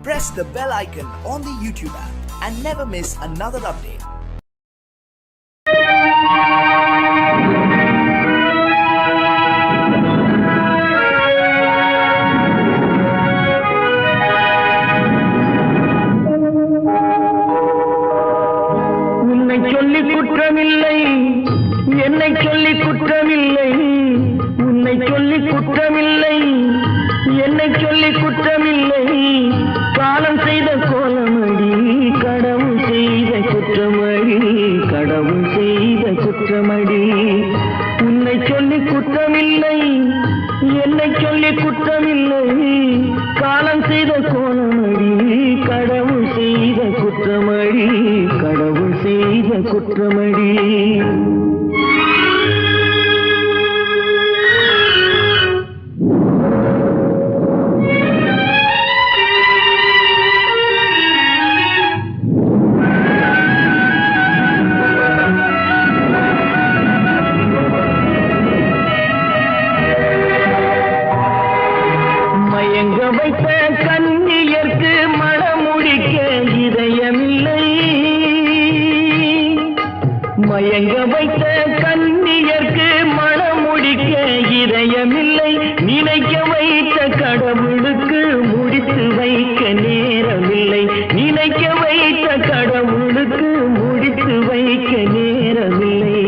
press the bell icon on the YouTube app and never miss another update. என்னை சொல்லி குற்றமில்லை, உன்னை சொல்லி குற்றமில்லை, என்னை சொல்லி குற்றமில்லை. காலம் செய்த கோலமடி, கடவுள் செய்த குற்றமடி, கடவுள் செய்த குற்றமடி. உன்னை சொல்லி குற்றமில்லை, என்னை சொல்லி குற்றமில்லை. காலம் செய்த கோலமடி, கடவுள் செய்த குற்றமடி, கடவுள் செய்த குற்றமடி. மயங்க வைத்த கண்ணியர்க்கு மனமுடிக்க இதயமில்லை, மயங்க வைத்த கண்ணியர்க்கு மனமுடிக்க இதயமில்லை. நினைக்க வைத்த கடவுளுக்கு முடித்து வைக்க நேரமில்லை, நினைக்க வைத்த கடவுளுக்கு முடித்து வைக்க நேரமில்லை.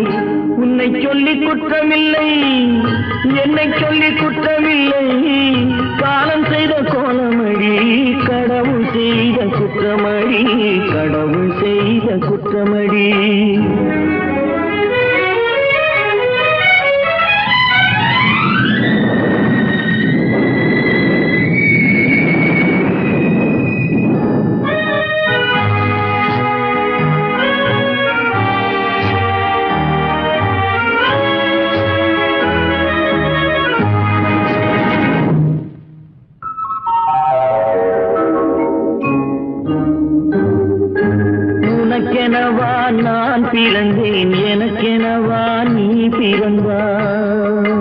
உன்னை சொல்லி குற்றமில்லை, என்னை சொல்லி குற்றமில்லை. காலம் செய்த கோலமடி, கடவுள் செய்த குற்றமடி, கடவுள் செய்த குற்றமடி. உனக்கெனவா நான் பிறந்தேன், எனக்கெனவா நீ பிறந்தாய்.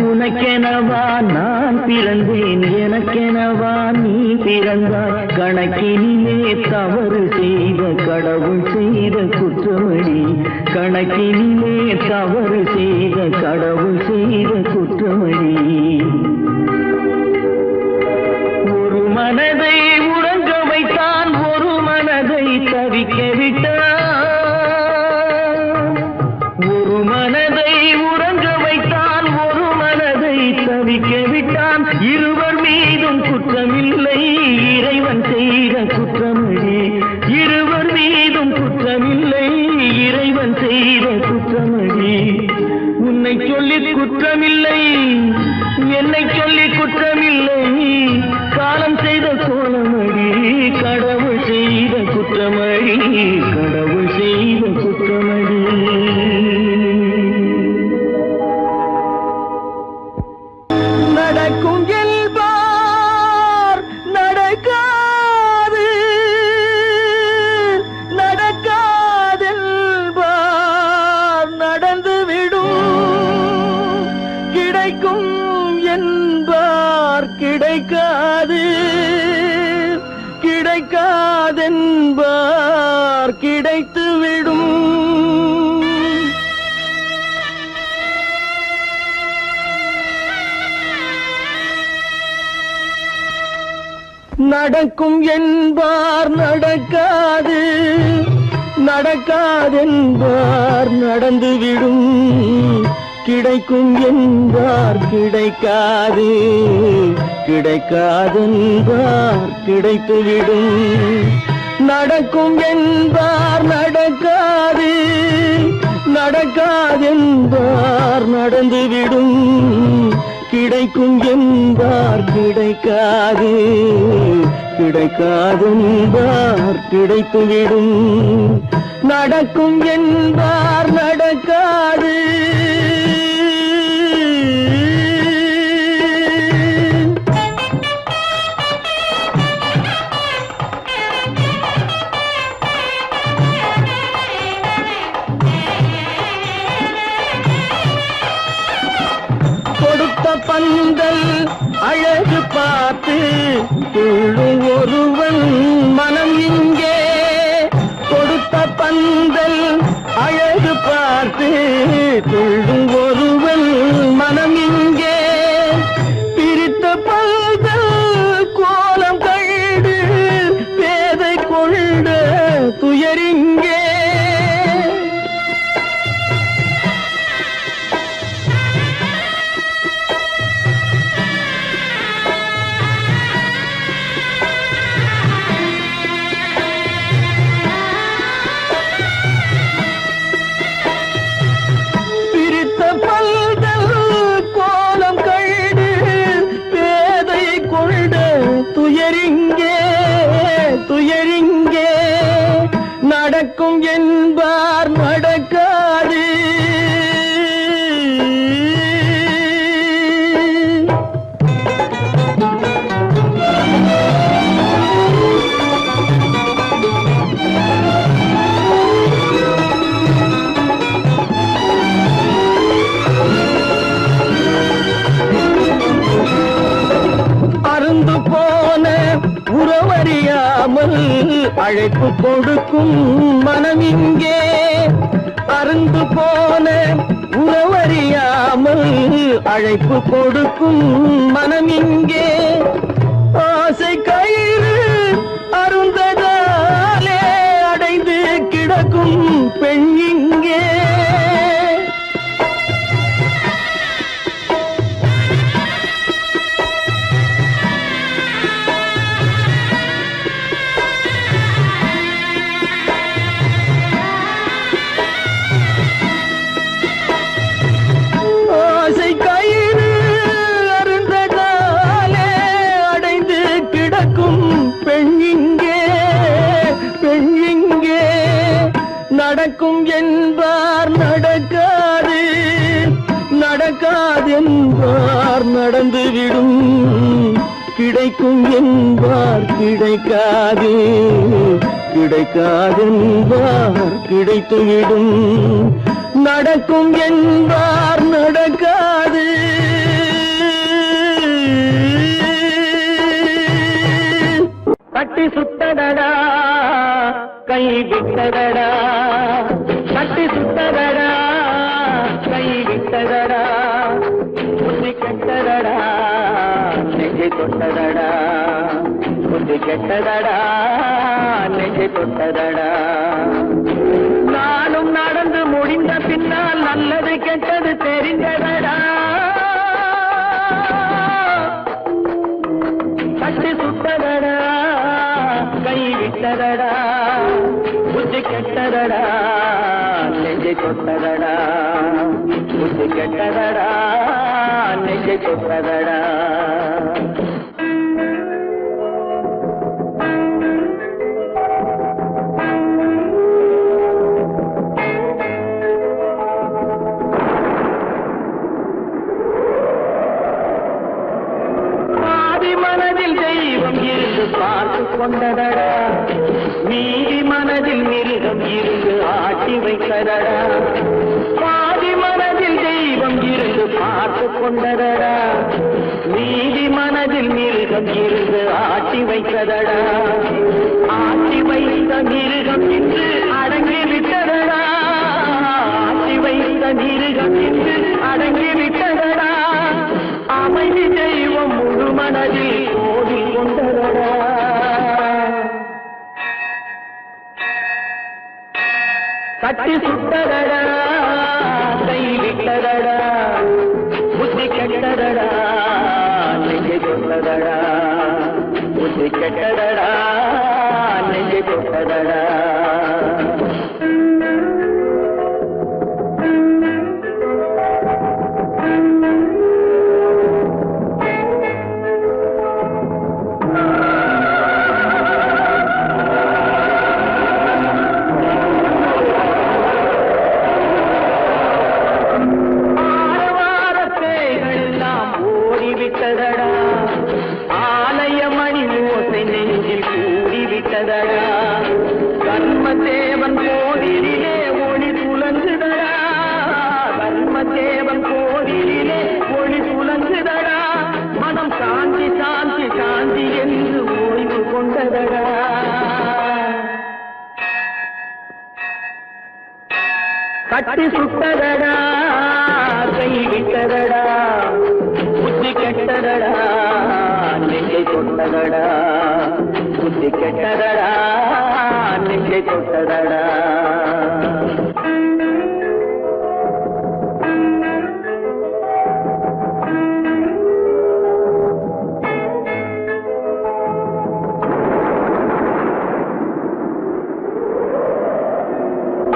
உனக்கெனவா நான் பிறந்தேன், எனக்கெனவா நீ பிறந்தாய். கணக்கினிலே தவறு செய்த கடவுள் செய்த குற்றமடி, கணக்கினிலே தவறு செய்த கடவுள் செய்த குற்றமடி. ஒரு மனதை உறங்க வைத்தான், ஒரு மனதை தவிக்க விட்டான். ஒரு மனதை உறங்க வைத்தான், ஒரு மனதை தவிக்க விட்டான். இருவர் மீதும் குற்றமில்லை, இறைவன் செய்த குற்றமடி. இருவர் மீதும் குற்றமில்லை, இறைவன் செய்த குற்றமடி. உன்னை சொல்லி குற்றமில்லை, என்னை சொல்லி குற்றமில்லை. காலம் செய்த கோலமடி, கடவுள் செய்த குற்றமடி, கடவுள் செய்த குற்றமடி. நடக்கும் என்பார் நடக்காது, நடக்காதென்பார் நடந்துவிடும். கிடைக்கும் என்பார் கிடைக்காது, கிடைக்காதென்பார் கிடைத்துவிடும். நடக்கும் என்பார் நடக்காது, நடக்காதென்பார் நடந்துவிடும். கிடைக்கும் என்பார் கிடைக்காது, கிடைக்காதென்பார் கிடைத்துவிடும். நடக்கும் என்பார் நடக்காது, நடக்காதென்பார் நடந்துவிடும். கிடைக்கும் என்பார் கிடைக்காது, கிடைக்காதென்பார் கிடைத்துவிடும். நடக்கும் என்பார் நடக்காது. பந்தல் அழகு பார்த்து துள்ளும் ஒருவன் மனம் இங்கே கொடுத்த பந்தல் அழகு பார்த்து துள்ளும் ஒருவன் மனம் இங்கே பிரித்த பந்தல் கோலம் கண்டு பேதை கொண்ட துயரிங்கே துயரிங்கே நடக்கும் என்பார் நடக்காது அருந்து போன உறவறியாமல் அழைப்பு கொடுக்கும் மனம் இங்கே அருந்து போன உறவறியாமல் அழைப்பு கொடுக்கும் மனம் இங்கே ஆசை கயிறு அருந்ததாலே அடைந்து கிடக்கும் பெண் இங்கே நடக்கும் என்பார் நடக்காது நடக்காது என்பார் நடந்துவிடும் கிடைக்கும் என்பார் கிடைக்காது கிடைக்காது என்பார் கிடைத்துவிடும் நடக்கும் என்பார் நடக்காது கட்டி சுட்டடடா கை விட்டதடா கட்டி சுட்டதடா கை விட்டதடா புத்தி கெட்டதடா நெஞ்சை தொட்டதடா புத்தி கெட்டதடா நெஞ்சை தொட்டதடா நானும் நடந்து முடிந்த பின்னால் நல்லது கெட்டது தெரிந்ததடா கட்டி சுட்டதடா கை விட்டதடா புத்தி கெட்டதடா நெஞ்சை தொட்டதடா புத்தி கெட்டதடா நெஞ்சை தொட்டதடா பார்த்து கொண்டதடா மீதி மனதில் மிருகம் இருந்து ஆட்டி வைத்ததடா பாதி மனதில் தெய்வம் இருந்து பார்த்து கொண்டதடா மீதி மனதில் மிருகம் இருந்து ஆட்டி வைத்ததடா ஆட்டி வைத்த மிருகம் இன்று அடங்கி விட்டதடா ஆட்டி வைத்த மிருகம் இன்று அடங்கி விட்டதடா அமைதி தெய்வம் முழு மனதில் கோடி கொண்டதடா கட்டி சுட்டதடா கை விட்டதடா புத்தி கெட்டதடா நெஞ்சை தொட்டதடா புத்தி கெட்டதடா நெஞ்சை தொட்டதடா ஆலய மணி ஓசை நெஞ்சில் கூடிவிட்டதடா கட்டி சுட்டதடா கை விட்டதடா புத்தி கெட்டதடா நெஞ்சை தொட்டதடா புத்தி கெட்டதடா நெஞ்சை தொட்டதடா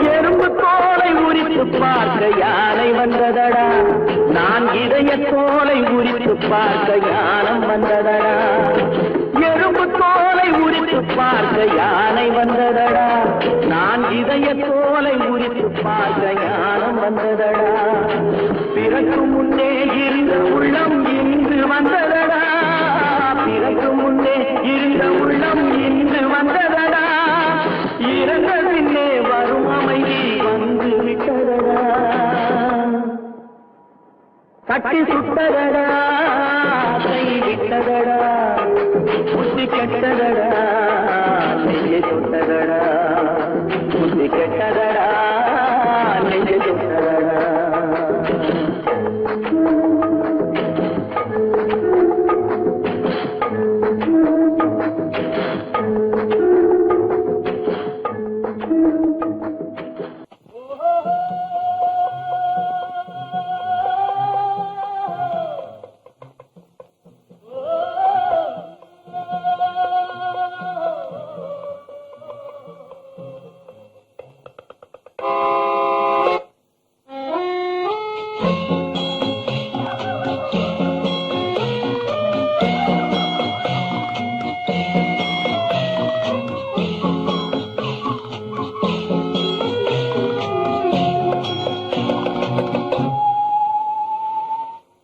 எறும்பு தோலை உரித்து பார்க்க யானை வந்ததடா நான் இதய தோலை உரித்து பார்க்க யானம் வந்ததடா எறும்பு தோலை உரித்து பார்க்க யானை வந்ததடா நான் இதய தோலை உரித்து பார்க்க யானம் வந்ததடா பிறகு முன்னே இருந்த உள்ளம் இன்று வந்ததடா பிறகு முன்னே இருந்த உள்ளம் இன்று வந்ததடா இறந்த பின்னே வரும் அமைதி வந்து விட்டதடா கட்டி சுட்டதடா கை விட்டதடா புத்தி கெட்டதடா நெஞ்சை சுட்டதடா புத்தி கெட்டதடா நெஞ்சை சுட்டதடா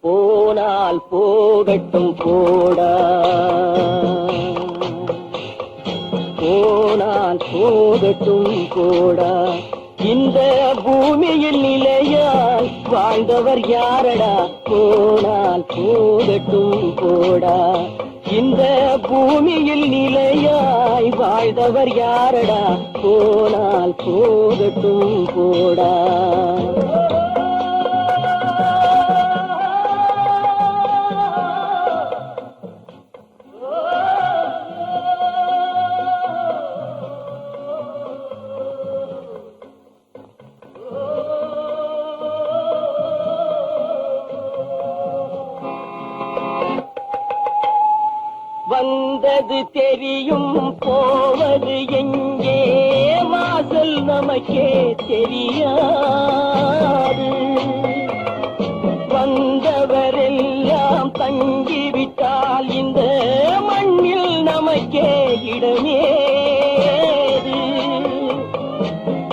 போனால் போகட்டும் போடா போனால் போகட்டும் போடா இந்த பூமியில் நிலையாய் வாழ்ந்தவர் யாரடா போனால் போகட்டும் போடா இந்த பூமியில் நிலையாய் வாழ்ந்தவர் யாரடா போனால் போகட்டும் போடா வந்தது தெரியும் போவது எங்கே வாசல் நமக்கே தெரியாது வந்தவரெல்லாம் தங்கிவிட்டால் இந்த மண்ணில் நமக்கே இடமேது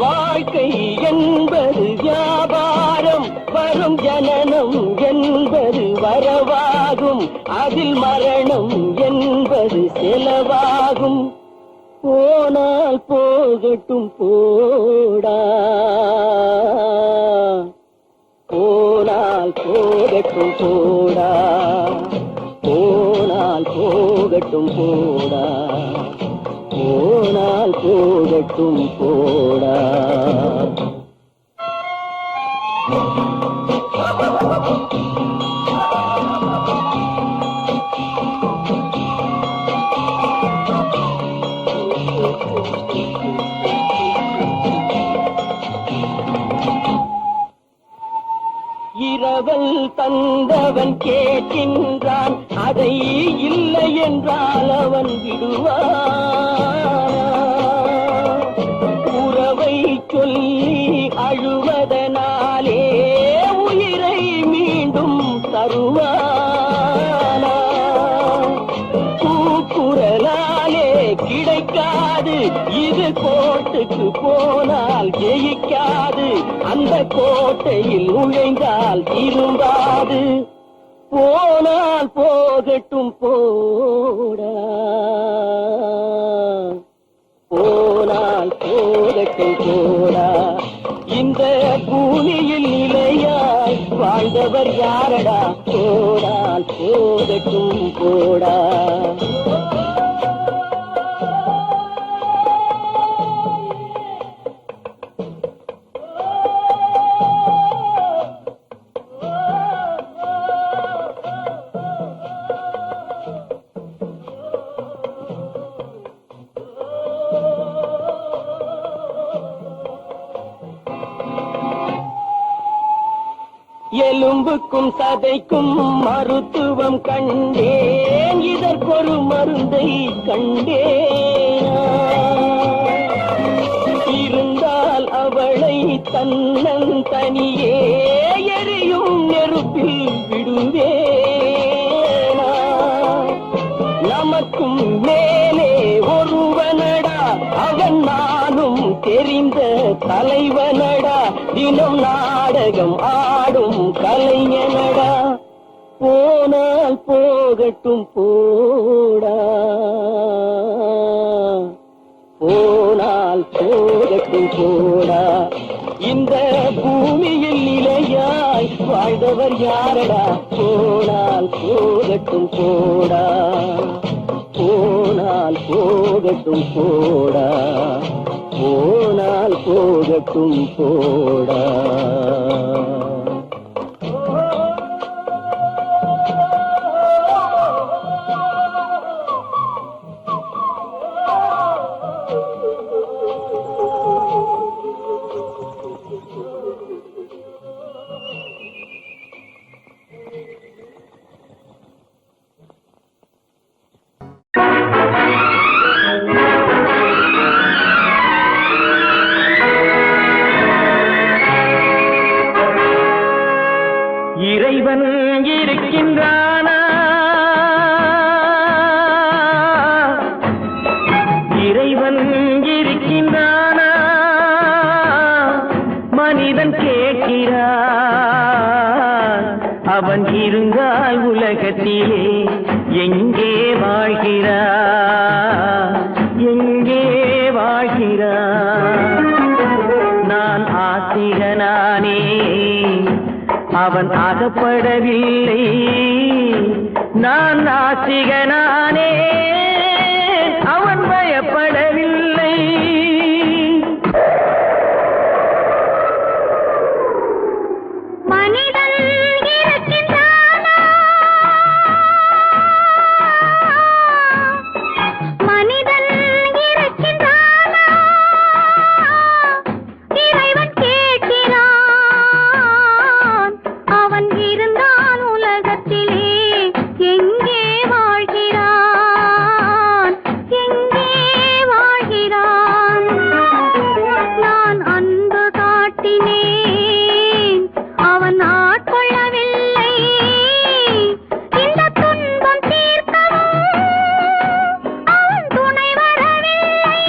வாழ்க்கை என்பது வியாபாரம் வரும் ஜனனம் என்பது வரவாகும் அதில் மரணம் என்பது செலவாகும் போனால் போகட்டும் போடா போனால் போகட்டும் போடா போனால் போகட்டும் போடா போனால் போகட்டும் போடா இரவல் தந்தவன் கேட்கின்றான் அதை இல்லை என்றால் அவன் விடுவான் உறவை சொல்லி அழுவதனாலே உயிரை மீண்டும் தருவானா கூக்குரலாலே கிடைக்காது இது கோட்டுக்கு போனால் ஜெயிக்காது அந்த கோட்டையில் நுழைந்தால் திரும்பாது போனால் போகட்டும் போடா போனால் போகட்டும் போடா இந்த பூமியில் நிலையாய் வாழ்ந்தவர் யாரடா போனால் போகட்டும் போடா எலும்புக்கும் சதைக்கும் மருத்துவம் கண்டேன், இதற்கொரு மருந்தை கண்டேன். இருந்தால் அவளை தன்னன் தனியே எரியும் நெருப்பில் விடுவேனா? நமக்கும் மேலே ஒருவனடா, அவன் நானும் தெரிந்த தலைவனடா, தினம் நாடகம் ஆடும் கலைஞனடா. போனால் போகட்டும் போடா, போனால் போகட்டும் போடா. இந்த பூமியில் நிலையாய் வாழ்ந்தவர் யாரடா? போனால் போகட்டும் போடா, போனால் போகட்டும் போடா, போனால் போகட்டும் போடா. இறைவன் இருக்கின்றானா? இறைவன் இருக்கின்றானா? மனிதன் கேட்கிறான். அவன் இருந்தால் உலகத்திலே எங்கே வாழ்கிறான்? எங்கே வாழ்கிறான்? நான் ஆத்திகனானே, அவன் அகப்படவில்லை. நான் நாத்திகனானே, அவன் பயப்படவில்லை. மனிதன் இருக்கின்றானா? மனிதன் இருக்கின்றானா? இறைவன் கேட்கிறான். அவன் இருந்தான் உலகத்திலே எங்கே வாழ்கிறான்? எங்கே வாழ்கிறான்? நான் அன்பு காட்டினேன், அவன் ஆட்கொள்ளவில்லை. இந்த துன்பம் தீர்க்கவும் அவன் துணை வரவில்லை.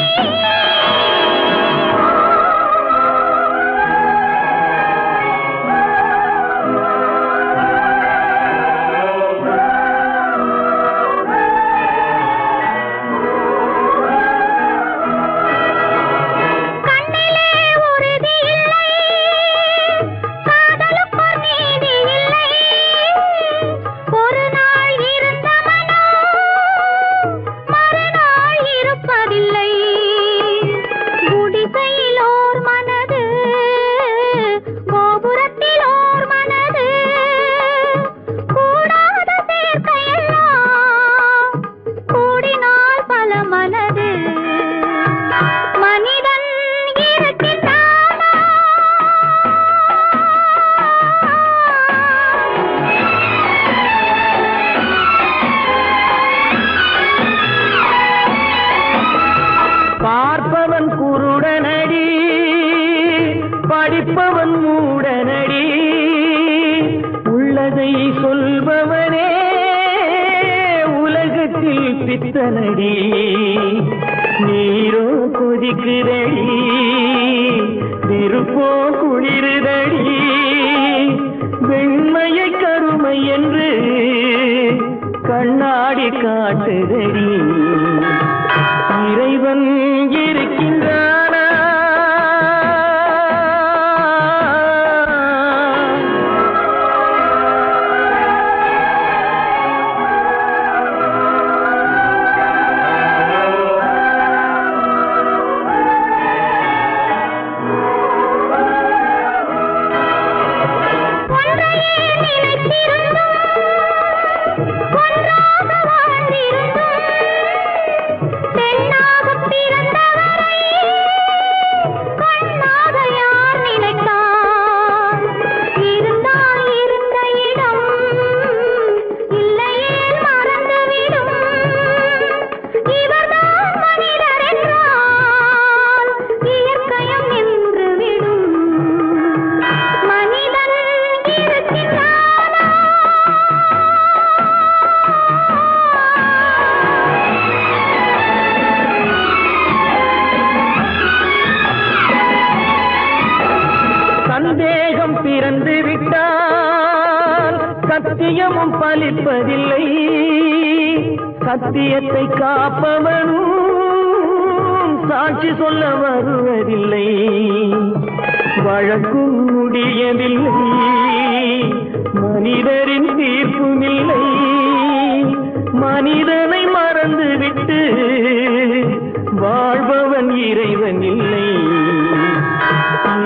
கண்ணிலே உறுதி இல்லை, காதலுக்கோர் நீதி இல்லை. ஒரு நாள் இருந்த மனம் மறுநாள் இருப்பதில்லை. குடிசையிலோர் மனது, கோபுரத்திலோர் மனது, கூடாத சேர்க்கையெல்லாம் கூடினால் பல மனது. மனிதன் இருக்கின்றானா? பார்ப்பவன் குருடனடி, படிப்பவன் மூடனடி. உள்ளதை சொல்பவனே உலகத்தில் பித்தனடி. நீரோ கொதிக்குதடி, நெருப்போ குளிருதடி. வெண்மையை கருமை என்று கண்ணாடி காட்டுதடி. இறைவன் இருக்கின்றானா? ஒன்றையே நினைத்திருந்தும் ஒன்றாக வாழ்ந்திருந்தும் பெண்ணாகப் பிறந்தவரை சத்தியமும் பலிப்பதில்லை, சத்தியத்தை காப்பவனும் சாட்சி சொல்ல வருவதில்லை. வழக்கும் முடியவில்லை, மனிதரின் தீர்ப்பும் இல்லை. மனிதனை மறந்துவிட்டு வாழ்பவன் இறைவன் இல்லை.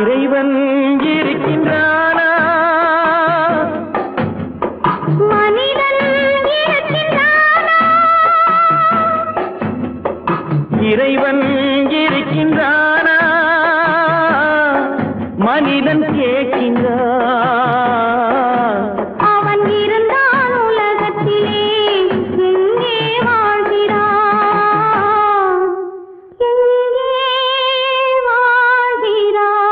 இறைவன் இருக்கின்றானா? மனிதன் இருக்கின்றானா? இறைவன் இருக்கின்றானா? மனிதன் கேட்கின்றான். அவன் இருந்தான் உலகத்திலே, எங்கே வாழ்கிறான்? எங்கே வாழ்கிறான்?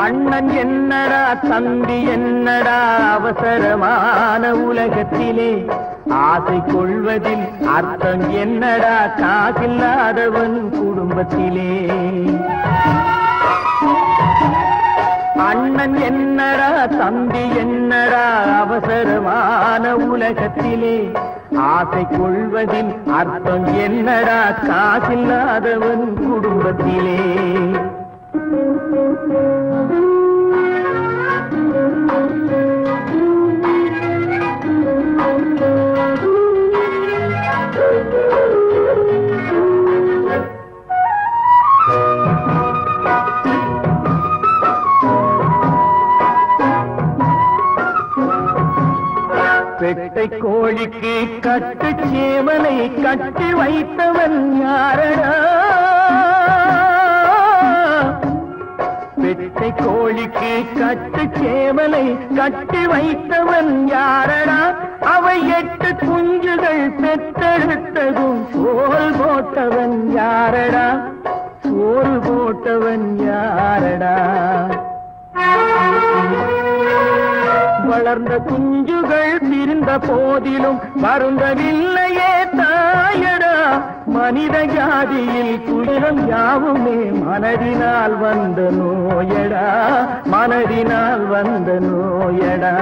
அண்ணன் என்னடா தம்பி என்னடா அவசரமான உலகத்திலே, ஆசை கொள்வதில் அர்த்தம் என்னடா காசில்லாதவன் குடும்பத்திலே. அண்ணன் என்னடா தம்பி என்னடா அவசரமான உலகத்திலே, ஆசை கொள்வதில் அர்த்தம் என்னடா காசில்லாதவன் குடும்பத்திலே. பெட்டை கோழிக்கு கட்டு சேவலை கட்டி வைத்தவன் யாரடா? பெட்டை கோழிக்கு கட்டு சேவலை கட்டி வைத்தவன் யாரடா? அவை 8 குஞ்சுகள் பெற்றெடுத்ததும் சோல் போட்டவன் யாரடா? சோல் போட்டவன் யாரடா? வளர்ந்த குஞ்சுகள் பிரிந்த போதிலும் வருந்தவில்லையே தாயடா. மனித ஜாதியில் துயரம் யாவுமே மனதினால் வந்த நோயடா, மனதினால் வந்த நோயடா.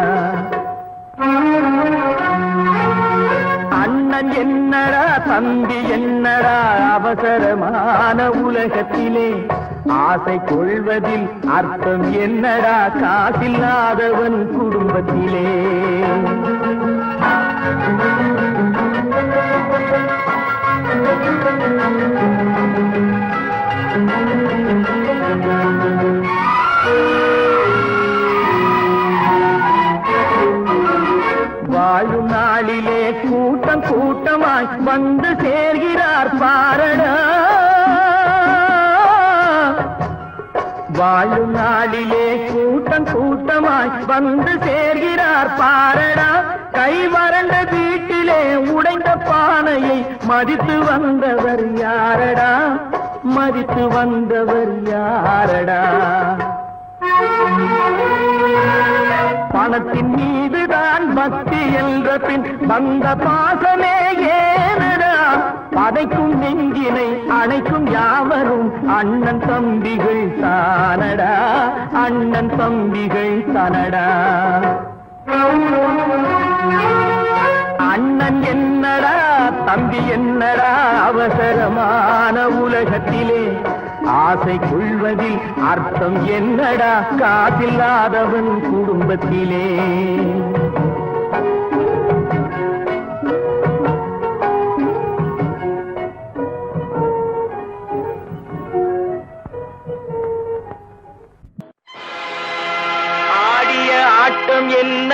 அண்ணன் என்னடா தம்பி என்னடா அவசரமான உலகத்திலே, ஆசை கொள்வதில் அர்த்தம் என்னடா காசில்லாதவன் குடும்பத்திலே. வாழும் நாளிலே கூட்டம் கூட்டமாய் வந்து சேர்கிறார் பாரடா. வாழும் நாளிலே கூட்டம் கூட்டமாய் வந்து சேர்கிறார் பாரடா. கை வறண்ட வீட்டிலே உடைந்த பானையை மதித்து வந்தவர் யாரடா? மதித்து வந்தவர் யாரடா? பணத்தின் மீதுதான் பக்தி என்ற பின் வந்த பாசமே ஏனடா? பதைக்கும் நெஞ்சினை அணைக்கும் யாவரும் அண்ணன் தம்பிகள் தானடா, அண்ணன் தம்பிகள் தானடா. அண்ணன் என்னடா தம்பி என்னடா அவசரமான உலகத்திலே, ஆசை கொள்வதில் அர்த்தம் என்னடா காசில்லாதவன் குடும்பத்திலே. ஆடிய ஆட்டம் என்ன,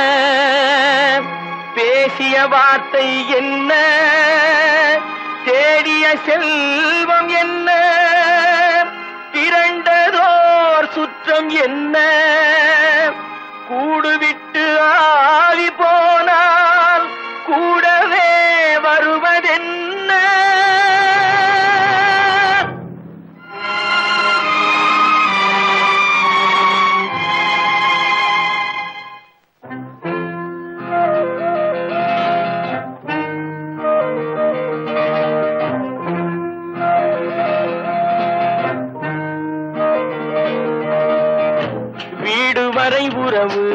பேசிய வார்த்தை என்ன, தேடிய செல்வம் என்ன, திரண்டதோர் சுற்றம் என்ன, கூடுவிட்டு ஆவி போனால் கூடவே வருவதென்ன. வரை உறவு,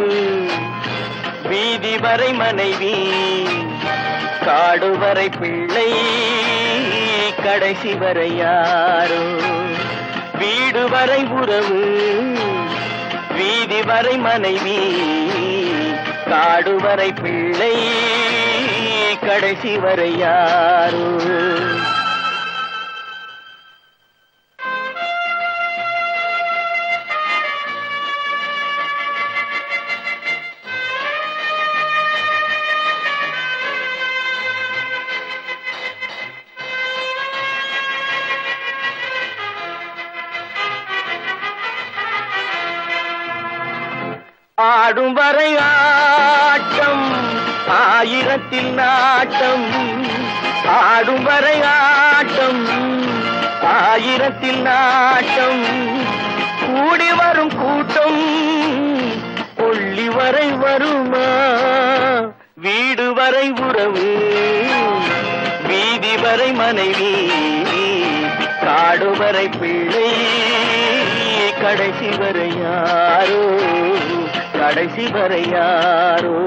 வீதி வரை மனைவி, காடு வரை பிள்ளை, கடைசி வரை யாரோ. வீடு வரை உறவு, வீதி வரை மனைவி, காடு வரை பிள்ளை, கடைசி வரை யாரோ. ஆடும் வரை ஆட்டம், ஆயிரத்தில் நாட்டம். ஆடும் வரை ஆட்டம், ஆயிரத்தில் நாட்டம். கூடி வரும் கூட்டம் கொள்ளி வரை வருமா. வீடு வரை உறவு, வீதி வரை மனைவி, காடு வரை பிள்ளை, கடைசி வரை யாரோ, கடைசி வரை யாரோ.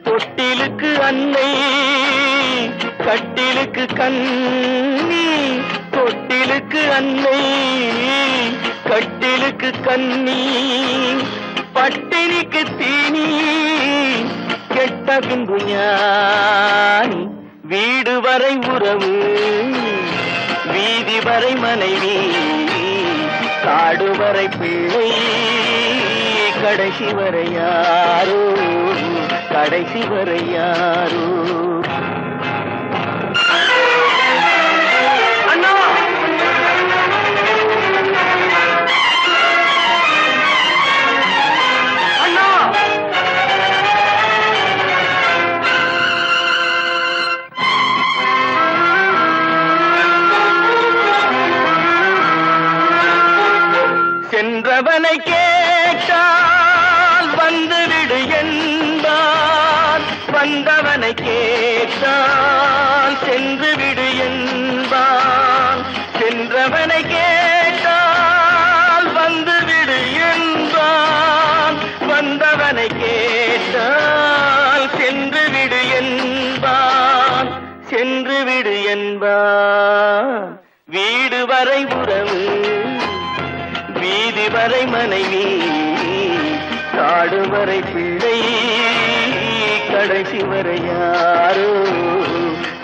தொட்டிலுக்கு அன்னை, கட்டிலுக்கு கண்ணி. தொட்டிலுக்கு அன்னை, கட்டிலுக்கு கண்ணி. பட்டினிக்கு தீனி, கெட்ட பின்பு ஞானி. வீடு வரை உறவு, வீதி வரை மனைவி, காடு வரை பிள்ளை, கடைசி வரை யாரோ, கடைசி வரை யாரோ. அண்ணா, அண்ணா, சென்றவனை கேட்டால் வந்துவிடு என்பான், வந்தவனை கேட்டால் சென்று விடு என்பான். சென்றவனை கேட்டால் வந்துவிடு என்பான், வந்தவனை கேட்டால் சென்று விடு என்பான், சென்று விடு என்பான். வீடு வரை உறவு, வீதி வரை மனைவி, காடு வரை பிள்ளை, கடைசி வரை யாரோ,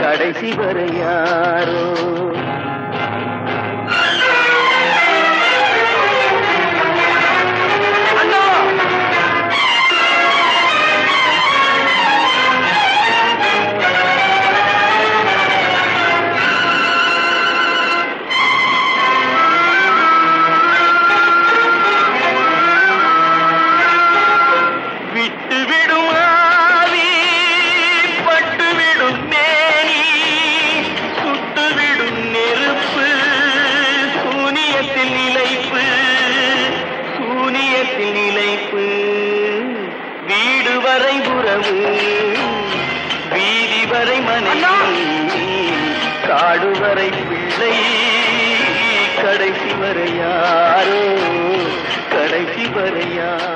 கடைசி வரை யாரோ. வீடு வரை உறவு, வீதி வரை மனைவி, காடு வரை பிள்ளை, கடைசி வரை யாரோ, கடைசி வரை யாரோ.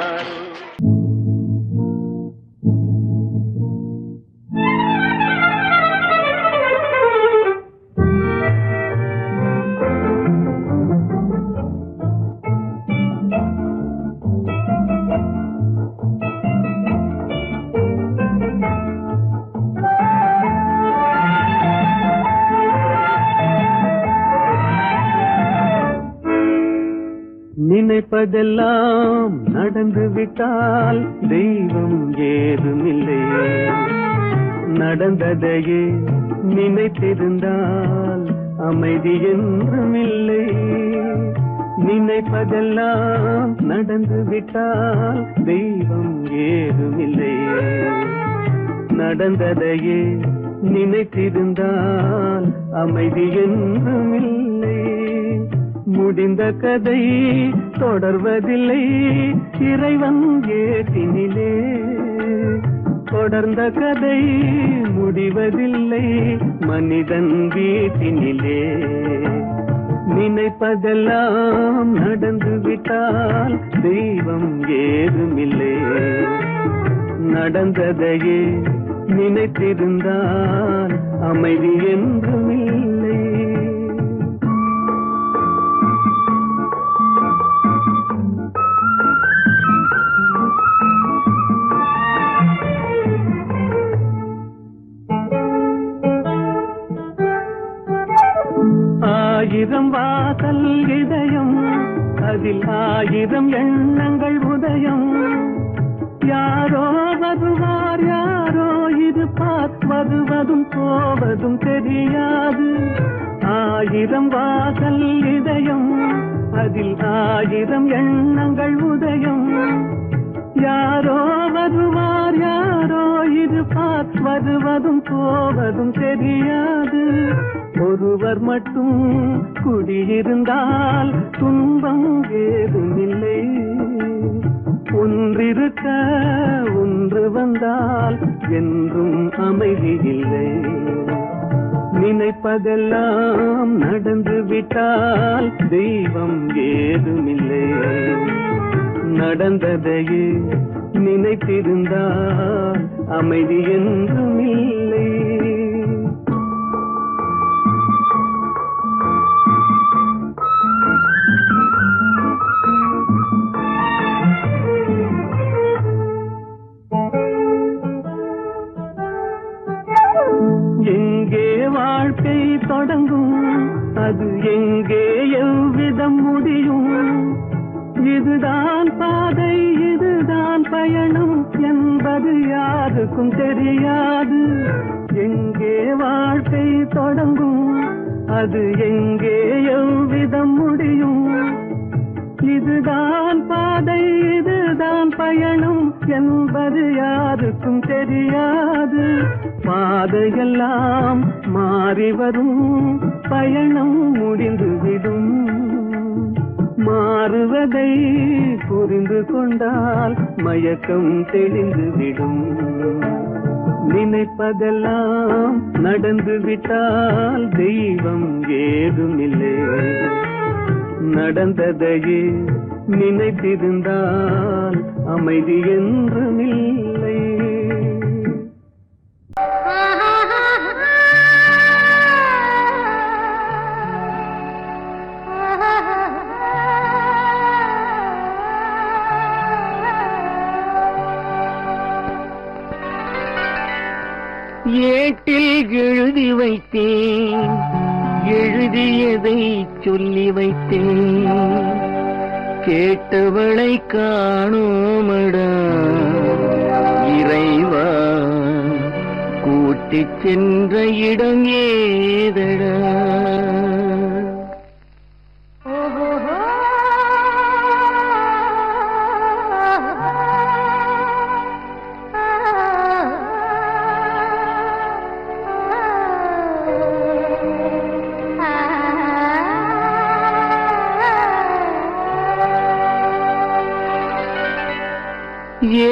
நினைப்பதெல்லாம் நடந்து விட்டால் தெய்வம் ஏதுமில்லை, நடந்ததையே நினைத்திருந்தால் அமைதி என்றுமில்லை. நினைப்பதெல்லாம் நடந்து விட்டால் தெய்வம் ஏதுமில்லை. நடந்ததையே நினைத்திருந்தால் அமைதி என்றும் இல்லை. முடிந்த கதை தொடர்வதில்லை இறைவன் ஏட்டினிலே. தொடர்ந்த கதை முடிவதில்லை மனிதன் வீட்டினிலே. நினைப்பதெல்லாம் நடந்து விட்டால் தெய்வம் ஏதுமில்லை. நடந்ததையே நினைத்திருந்தால் அமைதி என்றும் இல்லை. ஆயிரம் வாசல் இதயம் அதில் ஆயிரம் எண்ணங்கள் உதயம். யாரோ வருவார் யாரோ இருப்பார் வருவதும் போவதும் தெரியாது. ஆயிரம் வாசல் இதயம் அதில் ஆயிரம் எண்ணங்கள் உதயம். யாரோ வருவார் யாரோ இருப்பார் வருவதும் போவதும் தெரியாது. ஒருவர் மட்டும் குடியிருந்தால் துன்பம் ஏதுமில்லை. ஒன்றிருக்க ஒன்று வந்தால் என்றும் அமைதி இல்லை. நினைப்பதெல்லாம் நடந்து விட்டால் தெய்வம் ஏதுமில்லை. நடந்ததையே நினைத்திருந்தால் அமைதி என்றும் இல்லை. எங்கே வாழ்க்கை தொடங்கும் அது எங்கே எவ்விதம் முடியும். இதுதான் பாதை இதுதான் பயணம் என்பது யாருக்கும் தெரியாது. எங்கே வாழ்க்கை தொடங்கும் அது எங்கே எவ்விதம் முடியும். இதுதான் பாதை இதுதான் பயணம் என்பது யாருக்கும் தெரியாது. பாதையெல்லாம் மாறி வரும் பயணம் முடிந்துவிடும். மாறுவதை புரிந்து கொண்டால் மயக்கம் தெளிந்துவிடும். நினைப்பதெல்லாம் நடந்து விட்டால் தெய்வம் ஏதுமில்லை. நடந்ததையே நினைத்திருந்தால் அமைதி என்றும் இல்லை. ஏட்டில் எழுதி வைத்தேன் எழுதியதை சொல்லி வைத்தேன். கேட்டவளை காணோமடா இறைவா கூட்டிச் சென்ற இடம் ஏதடா.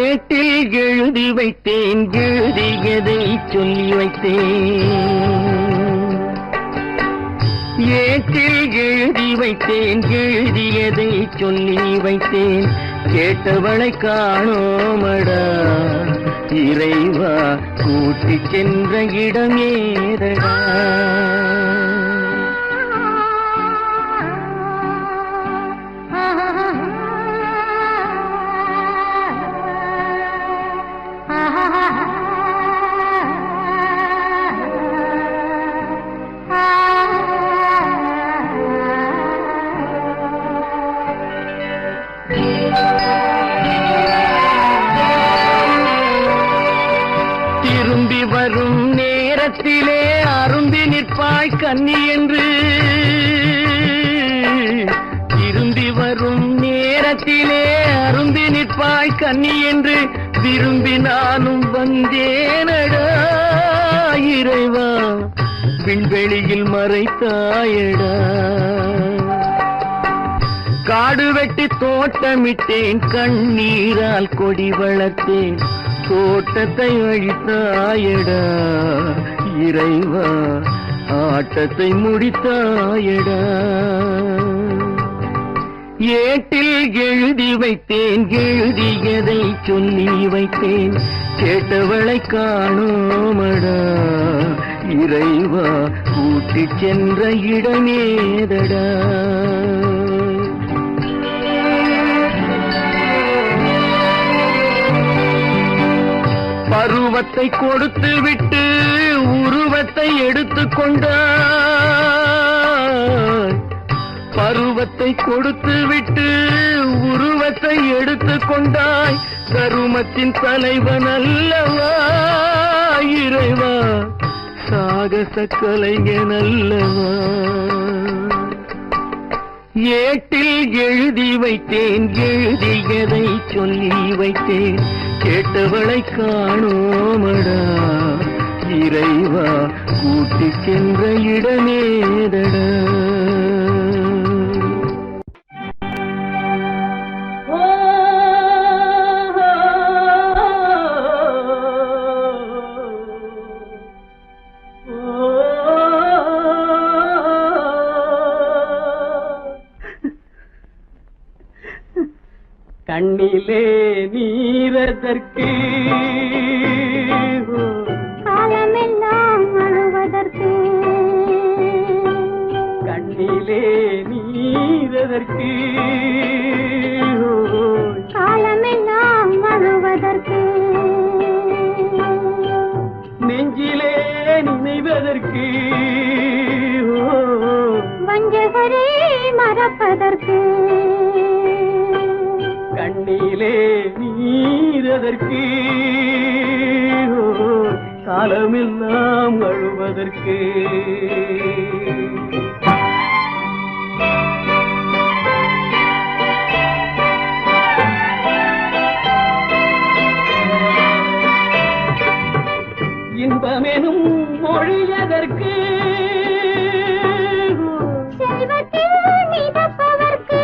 ஏட்டில் எழுதி வைத்தேன் எழுதியதை சொல்லி வைத்தேன். ஏட்டில் எழுதி வைத்தேன் எழுதியதை சொல்லி வைத்தேன். கேட்டவளை காணோமடா இறைவா கூட்டிச் சென்ற இடம் ஏதடா. திரும்பி வரும் நேரத்திலே அரும்பி நிற்பாய் கன்னி என்று. திரும்பி ஏட்டிலே அருந்தி நிற்பாய் கன்னி என்று விரும்பி நானும் வந்தேனடா இறைவா விண்வெளியில் மறைத்தாயடா. காடு வெட்டி தோட்டமிட்டேன் கண்ணீரால் கொடி வளர்த்தேன் தோட்டத்தை அழித்தாயடா இறைவா ஆட்டத்தை முடித்தாயடா. ஏட்டில் எழுதி வைத்தேன் எழுதியதை சொல்லி வைத்தேன் கேட்டவளை காணோமடா இறைவா கூட்டிச் சென்ற இடமேதடா. பருவத்தை கொடுத்து விட்டு உருவத்தை எடுத்துக் கொண்டாய். பருவத்தை கொடுத்து விட்டு உருவத்தை எடுத்துக் கொண்டாய். கருமத்தின் தலைவன் அல்லவா இறைவா சாகச கலைஞன் அல்லவா. ஏட்டில் எழுதி வைத்தேன் எழுதியதை சொல்லி வைத்தேன் கேட்டவளை காணோமடா இறைவா கூட்டிச் சென்ற இடமேதடா. கண்ணிலே நீரதற்கு காலமெல்லாம் அழுவதற்கு கண்ணிலே நீரதற்கு காலமெல்லாம் அழுவதற்கு நெஞ்சிலே நினைவதற்கு வஞ்சகரை மறப்பதற்கு கண்ணிலே நீரதற்கு காலமெல்லாம் அழுவதற்கு. இன்பமெனும் மொழியதற்கு செல்வத்தில் மிதப்பதற்கு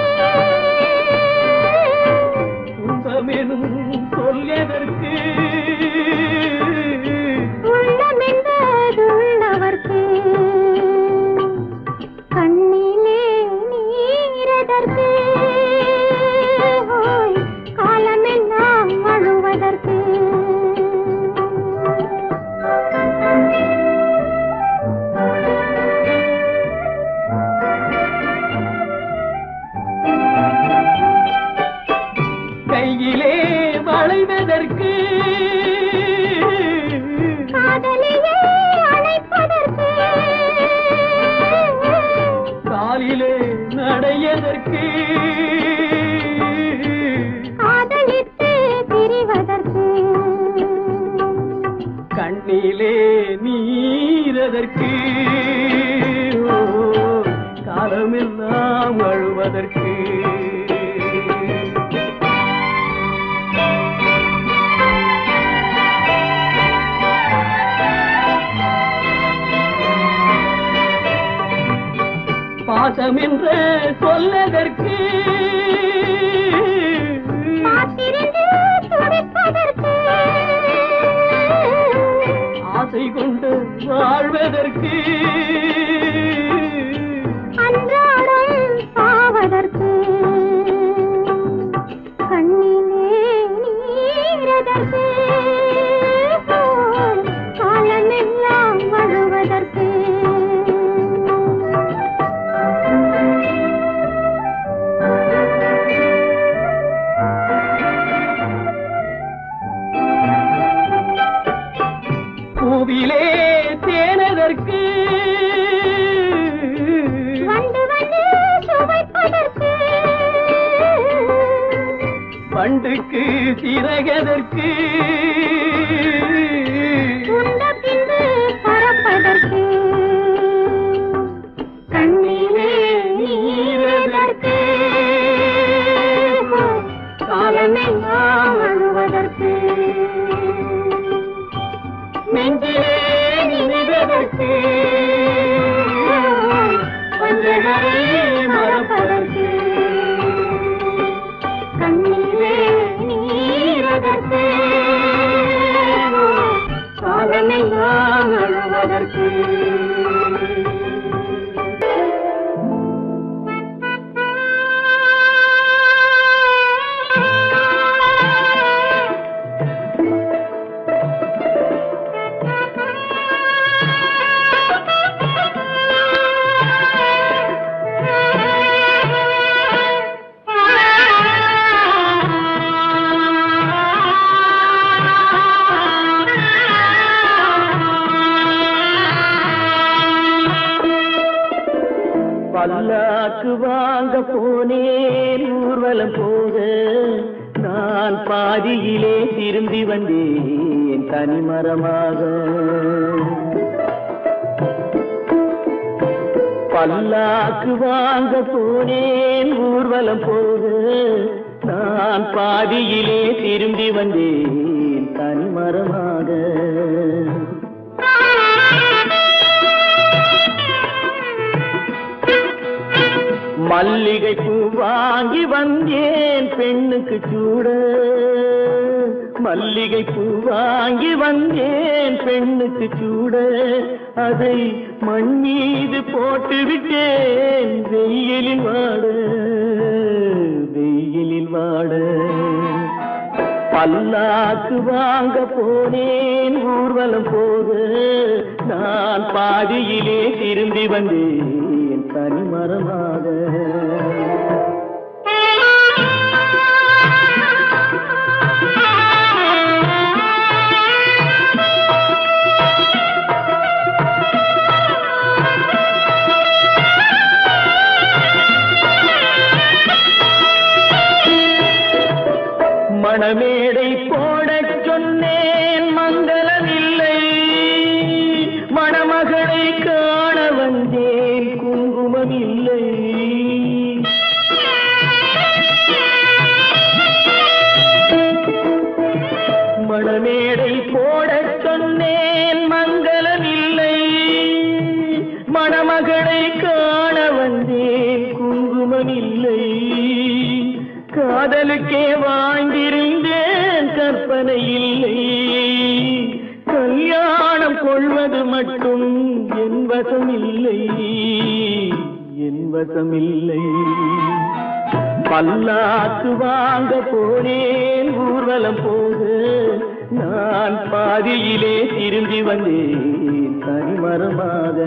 துன்பமெனும் சொல்லியதற்கு உள்ளமென்பதுள்ளவர்க்கு கண்ணிலே நீரதற்கு காலமெல்லாம் அழுவதற்கு. கையிலே வளைவதற்கு காதலியே அணைப்பதற்கு காலிலே நடையதற்கு காதலித்து பிரிவதற்கு கண்ணிலே நீரதற்கு காலமெல்லாம் அழுவதற்கு. பாசம் என்று சொல்லதற்கு காத்திருந்து துடிப்பதற்கு ஆசை கொண்டு வாழ்வதற்கு அன்றாடம் சாவதற்கு கண்ணிலே நீரதற்கு காலமெல்லாம் அழுவதற்கு. பூவிலே தேனதற்கு வந்து வந்து சுவைப்பதற்கு பண்டுக்கு சிறகதற்கு உண்ட பின்பு பறப்பதற்கு கண்ணிலே நீரதற்கு போனேன் ஊர்வலம் போக நான் பாதியிலே திரும்பி வந்தேன் தனிமரமாக. பல்லாக்கு வாங்க போனேன் ஊர்வலம் போக நான் பாதியிலே திரும்பி வந்தேன் தனிமரமாக. மல்லிகை பூ வாங்கி வந்தேன் பெண்ணுக்கு சூட, மல்லிகை பூ வாங்கி வந்தேன் பெண்ணுக்கு சூட, அதை மண் மீது போட்டு விட்டேன் வெயிலில் வாட, வெயிலில் வாட. பல்லாக்கு வாங்க போனேன் ஊர்வலம் போக நான் பாதியிலே திரும்பி வந்தேன் தனிமரமாக. மணமேடை போடச் சொன்னேன் மங்களமில்லை, மணமகளை காண வந்தேன் குங்குமமில்லை. மணமேடை போடச் சொன்னேன் மங்களமில்லை, மணமகளை காண வந்தேன் குங்குமமில்லை. காதலுக்கே வாழ்ந்திருந்தேன் கற்பனை இல்லை, கல்யாணம் கொள்வது மட்டும் என் வசமில்லை, என் வசமில்லை. பல்லாக்கு வாங்க போனேன் ஊர்வலம் போக நான் பாதியிலே திரும்பி வந்தேன் தனிமரமாக.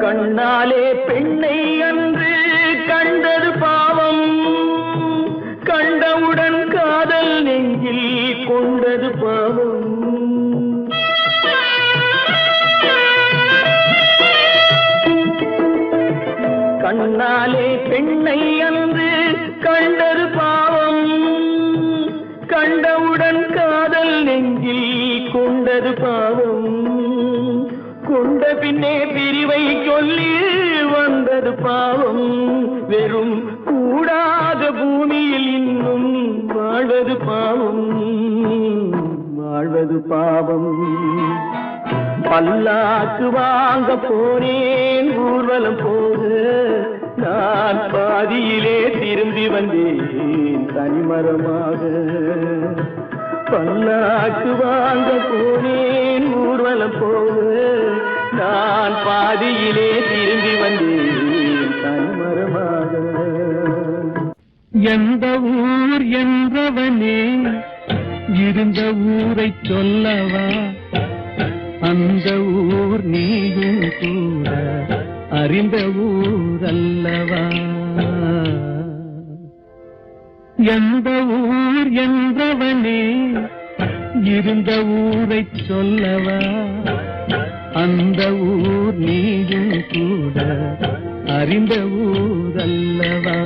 கண்ணாலே பெண்ணை அன்று கண்டது பாவம், கண்டவுடன் காதல் நெஞ்சில் கொண்டது பாவம். கண்ணாலே பெண்ணை அன்று கண்டது பாவம், கண்டவுடன் காதல் நெஞ்சில் கொண்டது பாவம். கொண்ட பின்னே பிரிவை சொல்லி வந்தது பாவம், வெறும் கூடாத பூமியில் இன்னும் வாழ்வது பாவம், வாழ்வது பாவம். பல்லாக்கு வாங்க போனேன் ஊர்வலம் போக நான் பாதியிலே திரும்பி வந்தேன் தனிமரமாக. பல்லாக்கு வாங்க போனேன் ஊர்வலம் போக நான் பாதியிலே திரும்பி வந்தேன் தனிமரமாக. எந்த ஊர் என்றவனே இருந்த ஊரை சொல்லவா, அந்த ஊர் நீயும் கூட அறிந்த ஊர் அல்லவா. எந்த ஊர் என்றவனே இருந்த ஊரை சொல்லவா, அந்த ஊர் நீயும் கூட அறிந்த ஊர் அல்லவா.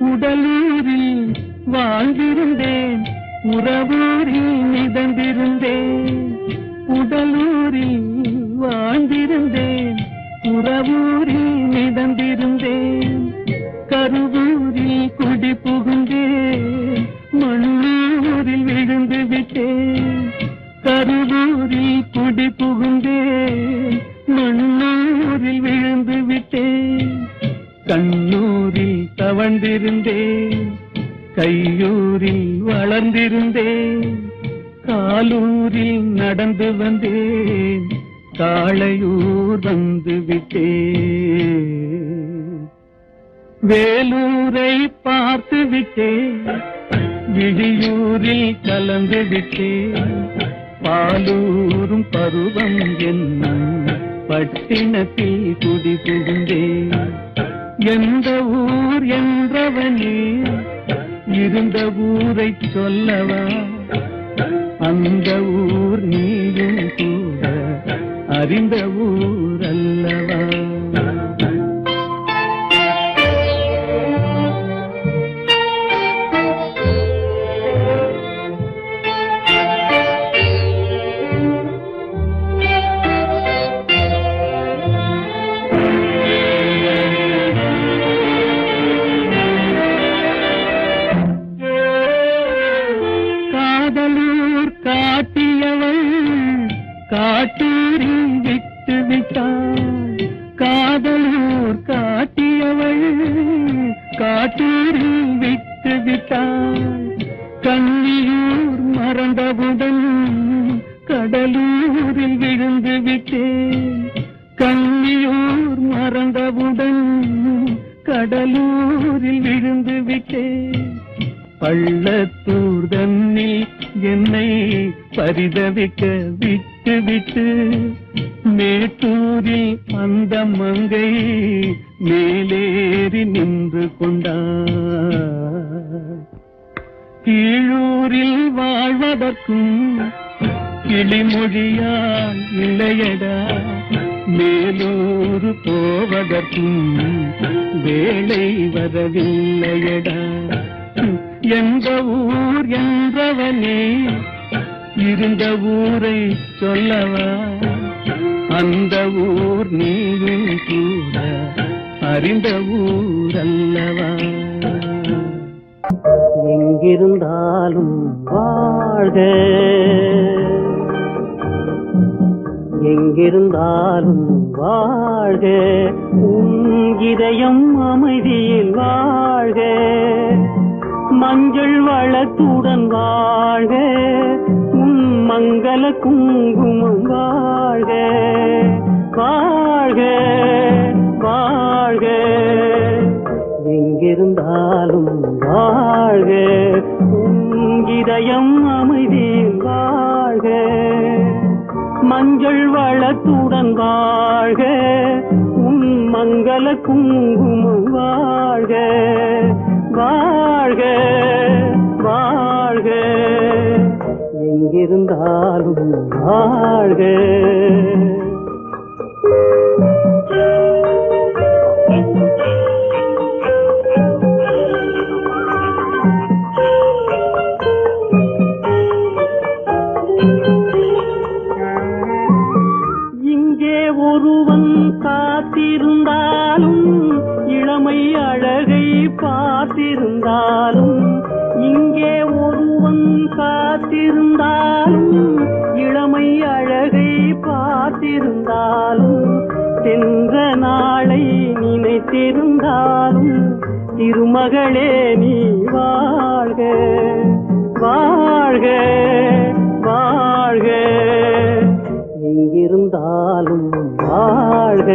உடலூரில் வாழ்ந்திருந்தேன், உறவூரில் மிதந்திருந்தேன். உடலூரில் வாழ்ந்திருந்தேன், உறவூரில் மிதந்திருந்தேன். கருவூரில் குடி புகுந்தேன், மண்ணூரில் விழுந்து விட்டேன். கருவூரில் குடி புகுந்தேன், மண்ணூரில் விழுந்து விட்டேன். கண்ணூரில் தவழ்ந்திருந்தேன், கையூரில் வளர்ந்திருந்தேன், காலூரில் நடந்து வந்தேன், காளையூர் வந்து விட்டேன். வேலூரை பார்த்து விட்டேன், விழியூரில் கலந்து விட்டேன், பாலூரும் பருவம் என்னும் பட்டினத்தில் குடி புகுந்தேன். எந்த ஊர் என்றவனே இருந்த ஊரை சொல்லவா, அந்த ஊர் நீயும் கூட அறிந்த ஊர் அல்லவா. காட்டூரில் விட்டு விட்டாள், காதலூர் காட்டியவள் காட்டூரில் விட்டு விட்டாள். கன்னியூர் மறந்தவுடன் கடலூரில் விழுந்து விட்டேன், கன்னியூர் மறந்தவுடன் கடலூரில் விழுந்து விட்டேன். பள்ளத்தூர் தன்னில் என்னை பரிதவிக்க விட்டு விட்டு மேட்டூரில் அந்த மங்கை மேலேறி நின்று கொண்டார். கீழூரில் வாழ்வதற்கும் கிளிமொழியால் இல்லையடா, மேலூர் போவதற்கும் வேலை வரவில்லையடா. எந்த ஊர் என்றவனே இருந்த ஊரை சொல்லவா, அந்த ஊர் நீயும் கூட அறிந்த ஊர் அல்லவா. எங்கிருந்தாலும் வாழ்க, எங்கிருந்தாலும் வாழ்க, உன் இதயம் அமைதியில் வாழ்க, மஞ்சள் வளத்துடன் வாழ்க, உன் மங்கள குங்குமம் வாழ்க, வாழ்க வாழ்க. எங்கிருந்தாலும் வாழ்க, உன் இதயம் அமைதியில் வாழ்க, மஞ்சள் வளத்துடன் வாழ்க, உன் மங்கள குங்குமம் வாழ்க, வாழ்க வாழ்க. எங்கிருந்தாலும் வாழ்க. இங்கே ஒருவன் காத்திருந்தாலும், இளமை அழகை பார்த்திருந்தாலும், இங்கே ஒருவன் காத்திருந்தாலும், இளமை அழகை பார்த்திருந்தாலும், சென்ற நாளை நினைத்திருந்தாலும், திருமகளே நீ வாழ்க, வாழ்க வாழ்க. எங்கிருந்தாலும் வாழ்க.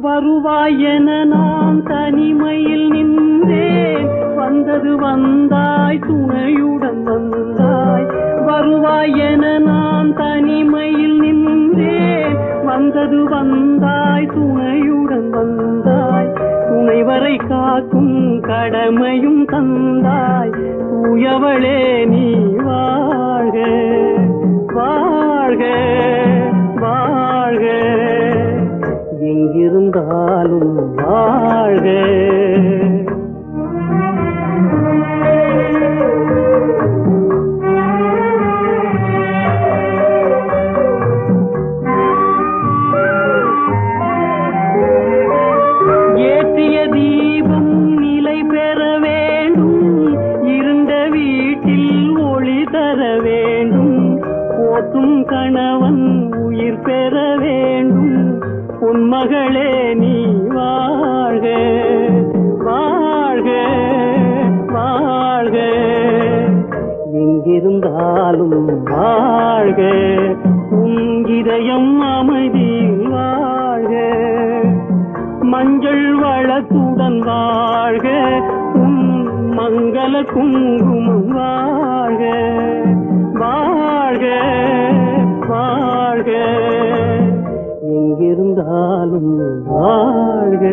வருவாய் என நான் தனிமையில் நின்றேன், வந்தது வந்தாய் துணையுடன் வந்தாய். வருவாய் என நான் தனிமையில் நின்றேன், வந்தது வந்தாய் துணையுடன் வந்தாய். துணைவரை காக்கும் கடமையும் தந்தாய், தூயவளே நீ வாழ்க, வாழ்க வாழ்க. எங்கிருந்தாலும் வாழ்க. ஏற்றிய தீபம் நிலை பெற வேண்டும், கணவன் உயிர் பெற வேண்டும் பொன்மகளே நீ வாழ்க வாழ்க வாழ்க எங்கிருந்தாலும் வாழ்க உன் இதயம் அமைதியில் வாழ்க மஞ்சள் வளத்துடன் வாழ்க உன் மங்கள குங்குமம் வாழ்க வாழ்க வாழ்க எங்கிருந்தாலும் வாழ்க